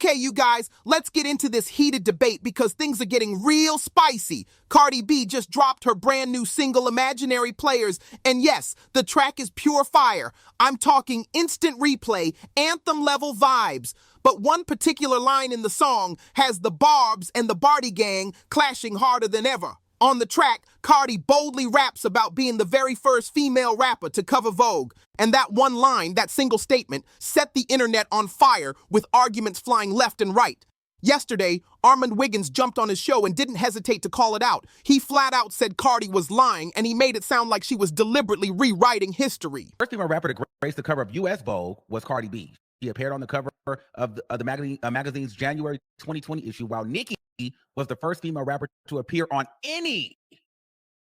Okay, you guys, let's get into this heated debate because things are getting real spicy. Cardi B just dropped her brand new single, Imaginary Players, and yes, the track is pure fire. I'm talking instant replay, anthem-level vibes. But one particular line in the song has the Barbs and the Barty Gang clashing harder than ever. On the track, Cardi boldly raps about being the very first female rapper to cover Vogue. And that one line, that single statement, set the internet on fire with arguments flying left and right. Yesterday, Armand Wiggins jumped on his show and didn't hesitate to call it out. He flat out said Cardi was lying, and he made it sound like she was deliberately rewriting history. First female rapper to grace the cover of U.S. Vogue was Cardi B. She appeared on the cover of the magazine's January 2020 issue, while Nicki was the first female rapper to appear on any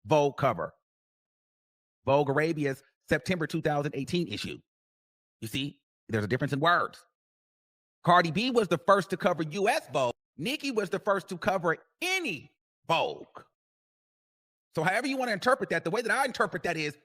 Vogue cover. Vogue Arabia's September 2018 issue. You see, there's a difference in words. Cardi B was the first to cover U.S. Vogue. Nicki was the first to cover any Vogue. So however you want to interpret that, the way that I interpret that is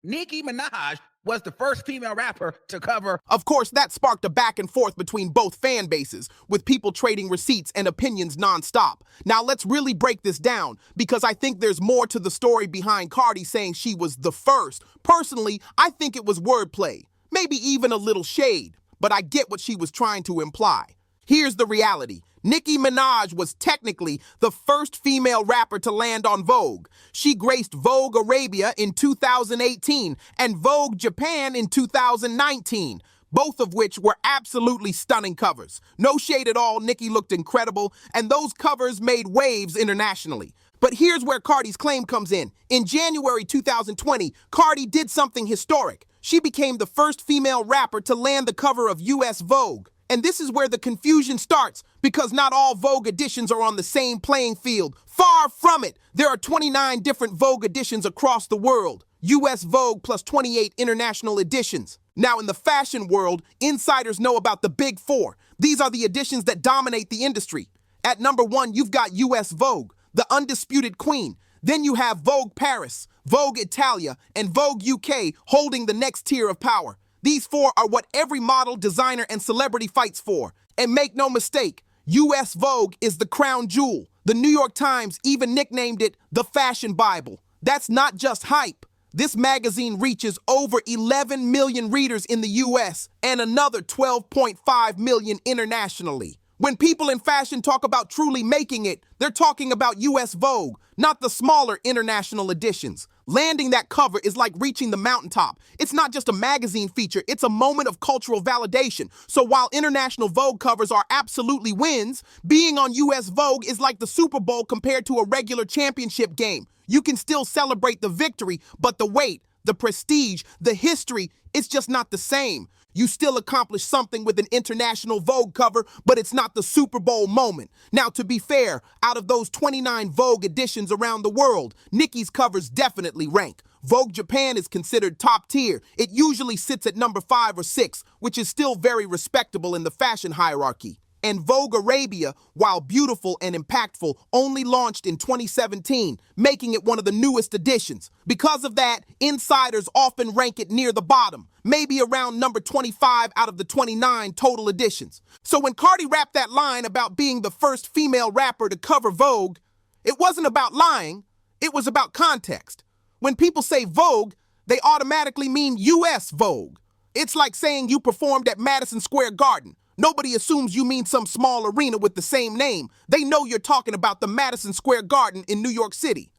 Nicki Minaj was the first female rapper to cover. Of course, that sparked a back and forth between both fan bases, with people trading receipts and opinions nonstop. Now let's really break this down, because I think there's more to the story behind Cardi saying she was the first. Personally, I think it was wordplay, maybe even a little shade, but I get what she was trying to imply. Here's the reality. Nicki Minaj was technically the first female rapper to land on Vogue. She graced Vogue Arabia in 2018 and Vogue Japan in 2019, both of which were absolutely stunning covers. No shade at all, Nicki looked incredible, and those covers made waves internationally. But here's where Cardi's claim comes in. In January 2020, Cardi did something historic. She became the first female rapper to land the cover of U.S. Vogue. And this is where the confusion starts, because not all Vogue editions are on the same playing field. Far from it. There are 29 different Vogue editions across the world. U.S. Vogue plus 28 international editions. Now, in the fashion world, insiders know about the big four. These are the editions that dominate the industry. At number one, you've got U.S. Vogue, the undisputed queen. Then you have Vogue Paris, Vogue Italia, and Vogue UK holding the next tier of power. These four are what every model, designer, and celebrity fights for. And make no mistake, U.S. Vogue is the crown jewel. The New York Times even nicknamed it the Fashion Bible. That's not just hype. This magazine reaches over 11 million readers in the U.S. and another 12.5 million internationally. When people in fashion talk about truly making it, they're talking about U.S. Vogue, not the smaller international editions. Landing that cover is like reaching the mountaintop. It's not just a magazine feature, it's a moment of cultural validation. So while international Vogue covers are absolutely wins, being on U.S. Vogue is like the Super Bowl compared to a regular championship game. You can still celebrate the victory, but the weight, the prestige, the history, it's just not the same. You still accomplish something with an international Vogue cover, but it's not the Super Bowl moment. Now, to be fair, out of those 29 Vogue editions around the world, Nicki's covers definitely rank. Vogue Japan is considered top tier. It usually sits at number 5 or 6, which is still very respectable in the fashion hierarchy. And Vogue Arabia, while beautiful and impactful, only launched in 2017, making it one of the newest editions. Because of that, insiders often rank it near the bottom, maybe around number 25 out of the 29 total editions. So when Cardi rapped that line about being the first female rapper to cover Vogue, it wasn't about lying, it was about context. When people say Vogue, they automatically mean U.S. Vogue. It's like saying you performed at Madison Square Garden. Nobody assumes you mean some small arena with the same name. They know you're talking about the Madison Square Garden in New York City.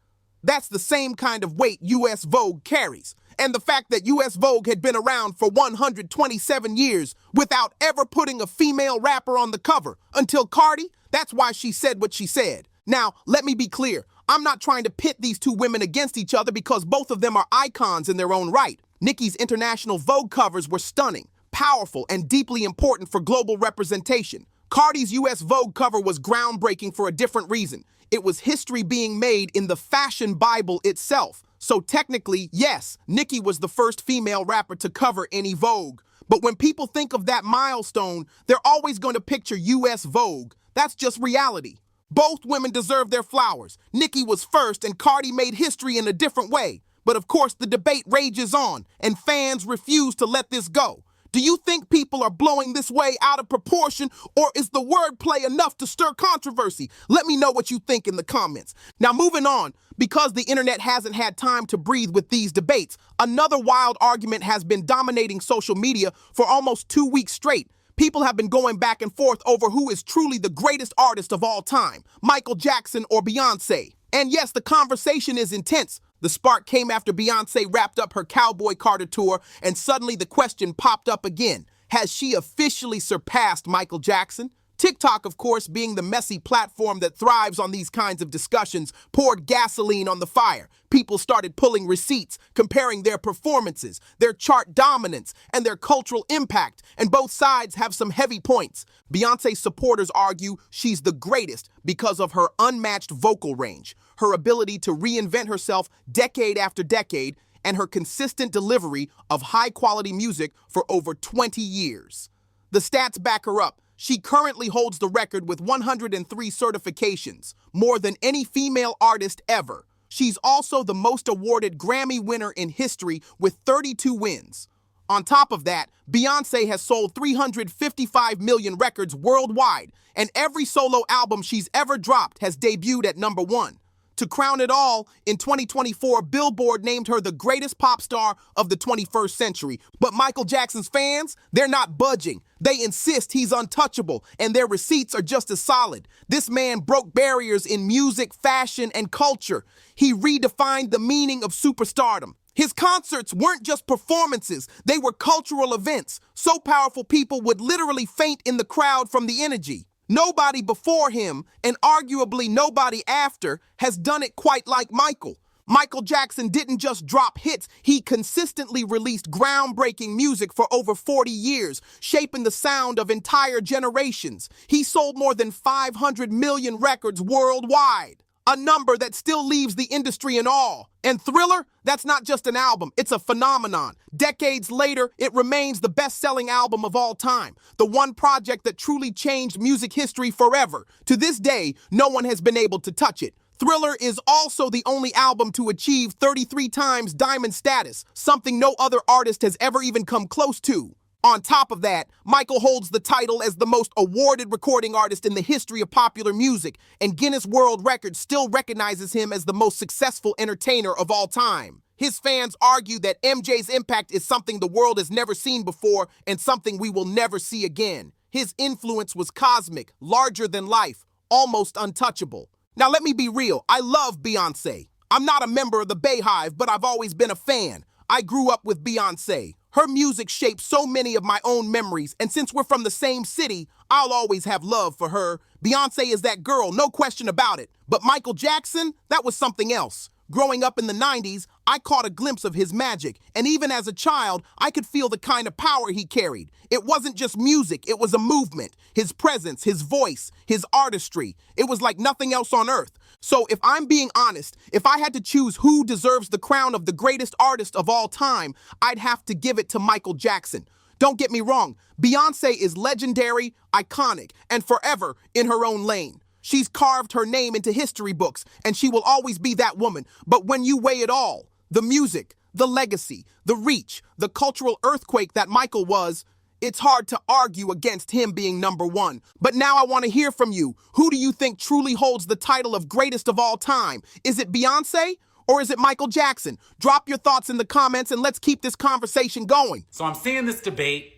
That's the same kind of weight U.S. Vogue carries. And the fact that U.S. Vogue had been around for 127 years without ever putting a female rapper on the cover until Cardi, that's why she said what she said. Now, let me be clear. I'm not trying to pit these two women against each other because both of them are icons in their own right. Nicki's international Vogue covers were stunning, powerful, and deeply important for global representation. Cardi's U.S. Vogue cover was groundbreaking for a different reason. It was history being made in the fashion Bible itself. So technically, yes, Nicki was the first female rapper to cover any Vogue. But when people think of that milestone, they're always going to picture U.S. Vogue. That's just reality. Both women deserve their flowers. Nicki was first and Cardi made history in a different way. But of course, the debate rages on, and fans refuse to let this go. Do you think people are blowing this way out of proportion, or is the wordplay enough to stir controversy? Let me know what you think in the comments. Now, moving on, because the internet hasn't had time to breathe with these debates, another wild argument has been dominating social media for almost 2 weeks straight. People have been going back and forth over who is truly the greatest artist of all time, Michael Jackson or Beyonce. And yes, the conversation is intense. The spark came after Beyonce wrapped up her Cowboy Carter tour, and suddenly the question popped up again. Has she officially surpassed Michael Jackson? TikTok, of course, being the messy platform that thrives on these kinds of discussions, poured gasoline on the fire. People started pulling receipts, comparing their performances, their chart dominance, and their cultural impact, and both sides have some heavy points. Beyonce's supporters argue she's the greatest because of her unmatched vocal range, her ability to reinvent herself decade after decade, and her consistent delivery of high-quality music for over 20 years. The stats back her up. She currently holds the record with 103 certifications, more than any female artist ever. She's also the most awarded Grammy winner in history with 32 wins. On top of that, Beyonce has sold 355 million records worldwide, and every solo album she's ever dropped has debuted at #1. To crown it all, in 2024, Billboard named her the greatest pop star of the 21st century. But Michael Jackson's fans, they're not budging. They insist he's untouchable, and their receipts are just as solid. This man broke barriers in music, fashion, and culture. He redefined the meaning of superstardom. His concerts weren't just performances, they were cultural events. So powerful people would literally faint in the crowd from the energy. Nobody before him, and arguably nobody after, has done it quite like Michael. Michael Jackson didn't just drop hits, he consistently released groundbreaking music for over 40 years, shaping the sound of entire generations. He sold more than 500 million records worldwide, a number that still leaves the industry in awe. And Thriller, that's not just an album, it's a phenomenon. Decades later, it remains the best-selling album of all time, the one project that truly changed music history forever. To this day, no one has been able to touch it. Thriller is also the only album to achieve 33 times diamond status, something no other artist has ever even come close to. On top of that, Michael holds the title as the most awarded recording artist in the history of popular music, and Guinness World Records still recognizes him as the most successful entertainer of all time. His fans argue that MJ's impact is something the world has never seen before and something we will never see again. His influence was cosmic, larger than life, almost untouchable. Now let me be real, I love Beyonce. I'm not a member of the Bayhive, but I've always been a fan. I grew up with Beyonce. Her music shaped so many of my own memories, and since we're from the same city, I'll always have love for her. Beyonce is that girl, no question about it. But Michael Jackson, that was something else. Growing up in the 90s, I caught a glimpse of his magic, and even as a child, I could feel the kind of power he carried. It wasn't just music, it was a movement. His presence, his voice, his artistry. It was like nothing else on earth. So if I'm being honest, if I had to choose who deserves the crown of the greatest artist of all time, I'd have to give it to Michael Jackson. Don't get me wrong, Beyonce is legendary, iconic, and forever in her own lane. She's carved her name into history books, and she will always be that woman. But when you weigh it all, the music, the legacy, the reach, the cultural earthquake that Michael was, it's hard to argue against him being #1. But now I want to hear from you. Who do you think truly holds the title of greatest of all time? Is it Beyonce or is it Michael Jackson? Drop your thoughts in the comments and let's keep this conversation going. So I'm seeing this debate,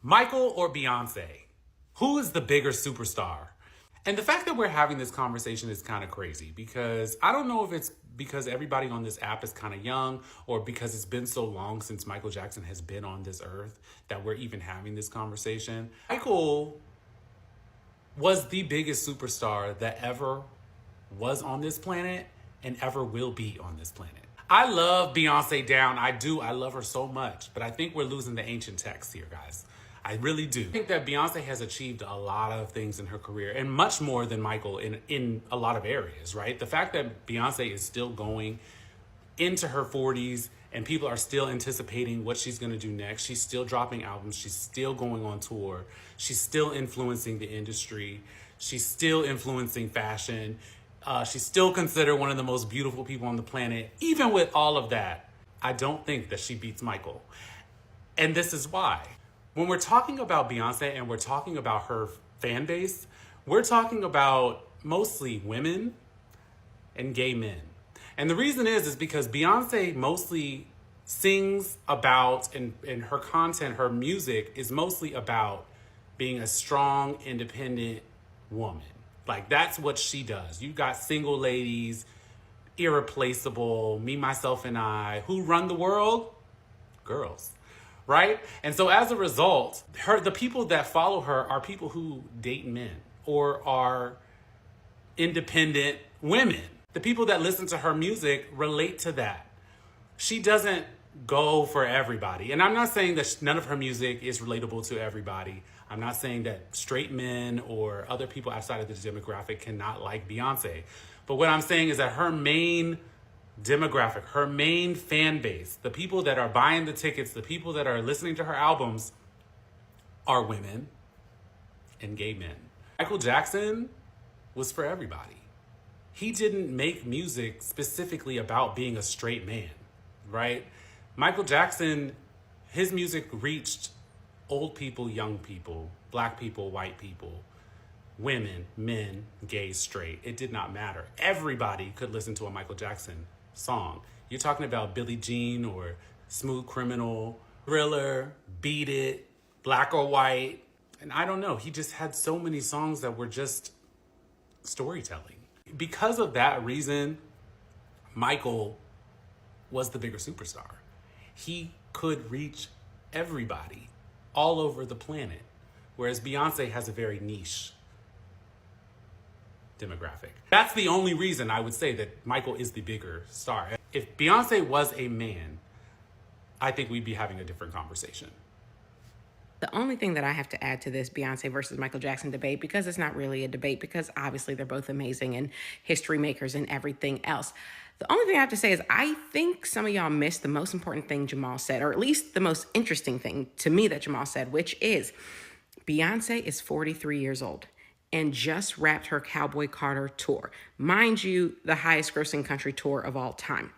Michael or Beyonce? Who is the bigger superstar? And the fact that we're having this conversation is kind of crazy because I don't know if it's because everybody on this app is kind of young or because it's been so long since Michael Jackson has been on this earth that we're even having this conversation. Michael was the biggest superstar that ever was on this planet and ever will be on this planet. I love Beyonce down. I do. I love her so much, but I think we're losing the ancient text here, guys. I really do. I think that Beyonce has achieved a lot of things in her career and much more than Michael in a lot of areas, right? The fact that Beyonce is still going into her 40s and people are still anticipating what she's going to do next. She's still dropping albums. She's still going on tour. She's still influencing the industry. She's still influencing fashion. She's still considered one of the most beautiful people on the planet. Even with all of that, I don't think that she beats Michael. And this is why. When we're talking about Beyonce and we're talking about her fan base, we're talking about mostly women and gay men. And the reason is because Beyonce mostly sings about, and her content, her music is mostly about being a strong, independent woman. Like, that's what she does. You got single ladies, irreplaceable, me, myself, and I. Who run the world? Girls. Right? And so as a result, the people that follow her are people who date men or are independent women. The people that listen to her music relate to that. She doesn't go for everybody. And I'm not saying that none of her music is relatable to everybody. I'm not saying that straight men or other people outside of this demographic cannot like Beyonce. But what I'm saying is that her main demographic, her main fan base, the people that are buying the tickets, the people that are listening to her albums are women and gay men. Michael Jackson was for everybody. He didn't make music specifically about being a straight man, right? Michael Jackson, his music reached old people, young people, black people, white people, women, men, gay, straight. It did not matter. Everybody could listen to a Michael Jackson song. You're talking about Billie Jean or Smooth Criminal, Thriller, Beat It, Black or White. And I don't know, he just had so many songs that were just storytelling. Because of that reason, Michael was the bigger superstar. He could reach everybody all over the planet, whereas Beyonce has a very niche demographic. That's the only reason I would say that Michael is the bigger star. If Beyonce was a man, I think we'd be having a different conversation. The only thing that I have to add to this Beyonce versus Michael Jackson debate, because it's not really a debate, because obviously they're both amazing and history makers and everything else. The only thing I have to say is I think some of y'all missed the most important thing Jamal said, or at least the most interesting thing to me that Jamal said, which is Beyonce is 43 years old and just wrapped her Cowboy Carter tour. Mind you, the highest grossing country tour of all time.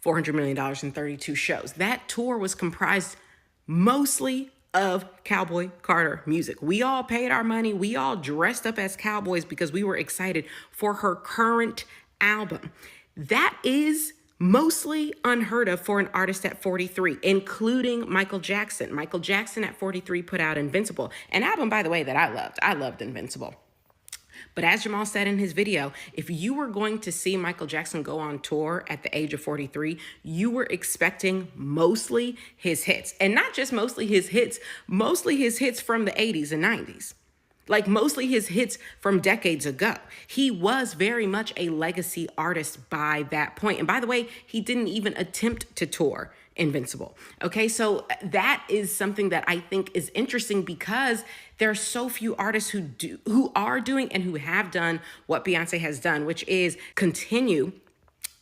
$400 million in 32 shows. That tour was comprised mostly of Cowboy Carter music. We all paid our money. We all dressed up as cowboys because we were excited for her current album. That is mostly unheard of for an artist at 43, including Michael Jackson. Michael Jackson at 43 put out Invincible, an album, by the way, that I loved. I loved Invincible. But as Jamal said in his video, if you were going to see Michael Jackson go on tour at the age of 43, you were expecting mostly his hits. And not just mostly his hits from the 80s and 90s. Like mostly his hits from decades ago. He was very much a legacy artist by that point. And by the way, he didn't even attempt to tour Invincible. Okay, so that is something that I think is interesting because there are so few artists who are doing and who have done what Beyonce has done, which is continue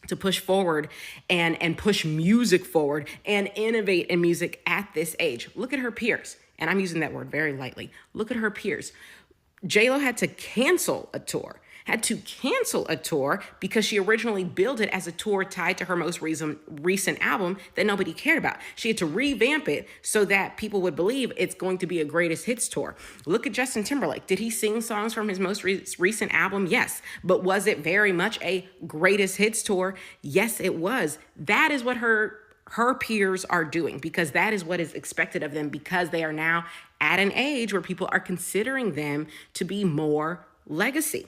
to push forward and push music forward and innovate in music at this age. Look at her peers. And I'm using that word very lightly. Look at her peers. J-Lo had to cancel a tour because she originally billed it as a tour tied to her most recent album that nobody cared about. She had to revamp it so that people would believe it's going to be a greatest hits tour. Look at Justin Timberlake. Did he sing songs from his most recent album? Yes. But was it very much a greatest hits tour? Yes, it was. That is what her peers are doing because that is what is expected of them because they are now at an age where people are considering them to be more legacy.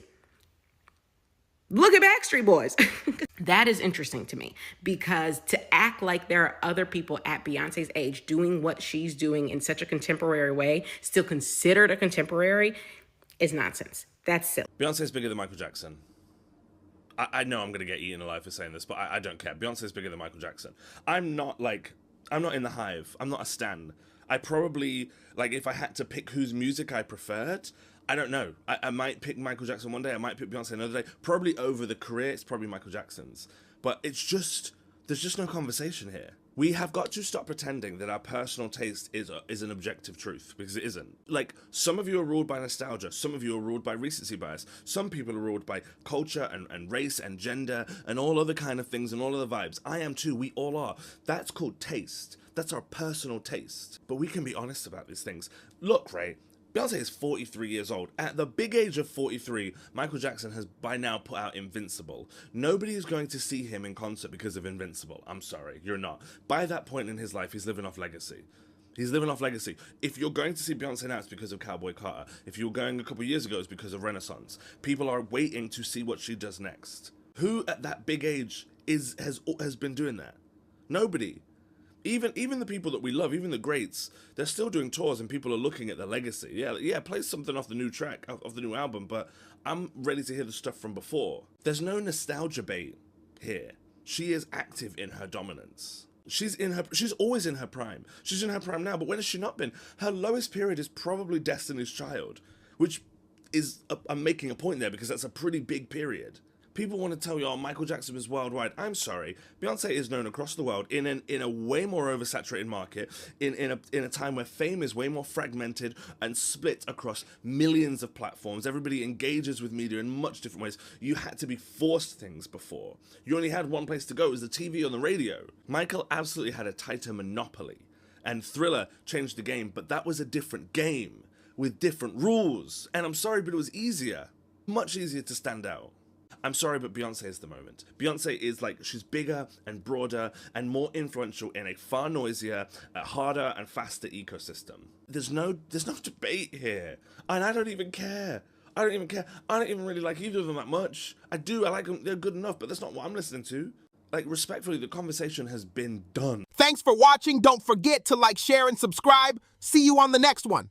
Look at Backstreet Boys. That is interesting to me because to act like there are other people at Beyonce's age doing what she's doing in such a contemporary way, still considered a contemporary, is nonsense. That's silly. Beyonce's bigger than Michael Jackson. I know I'm going to get eaten alive for saying this, but I don't care. Beyonce's bigger than Michael Jackson. I'm not in the hive. I'm not a stan. I probably, if I had to pick whose music I preferred, I don't know. I might pick Michael Jackson one day. I might pick Beyonce another day. Probably over the career, it's probably Michael Jackson's. But there's just no conversation here. We have got to stop pretending that our personal taste is an objective truth, because it isn't. Like, some of you are ruled by nostalgia, some of you are ruled by recency bias, some people are ruled by culture and race and gender and all other kind of things and all other vibes. I am too, we all are. That's called taste. That's our personal taste. But we can be honest about these things. Look, Ray, Beyonce is 43 years old. At the big age of 43, Michael Jackson has by now put out Invincible. Nobody is going to see him in concert because of Invincible. I'm sorry, you're not. By that point in his life, he's living off legacy. He's living off legacy. If you're going to see Beyonce now, it's because of Cowboy Carter. If you were going a couple years ago, it's because of Renaissance. People are waiting to see what she does next. Who at that big age has been doing that? Nobody. Even the people that we love, even the greats, they're still doing tours and people are looking at the legacy. Yeah, play something off the new track, off the new album, but I'm ready to hear the stuff from before. There's no nostalgia bait here. She is active in her dominance. She's always in her prime. She's in her prime now, but when has she not been? Her lowest period is probably Destiny's Child, which is, I'm making a point there because that's a pretty big period. People want to tell you, oh, Michael Jackson is worldwide. I'm sorry. Beyonce is known across the world in a way more oversaturated market, in a time where fame is way more fragmented and split across millions of platforms. Everybody engages with media in much different ways. You had to be forced things before. You only had one place to go. It was the TV or the radio. Michael absolutely had a tighter monopoly. And Thriller changed the game, but that was a different game with different rules. And I'm sorry, but it was easier. Much easier to stand out. I'm sorry, but Beyonce is the moment. Beyonce is like, she's bigger and broader and more influential in a far noisier, harder and faster ecosystem. There's no debate here. And I don't even care. I don't even really like either of them that much. I like them, they're good enough, but that's not what I'm listening to. Like, respectfully, the conversation has been done. Thanks for watching. Don't forget to like, share, and subscribe. See you on the next one.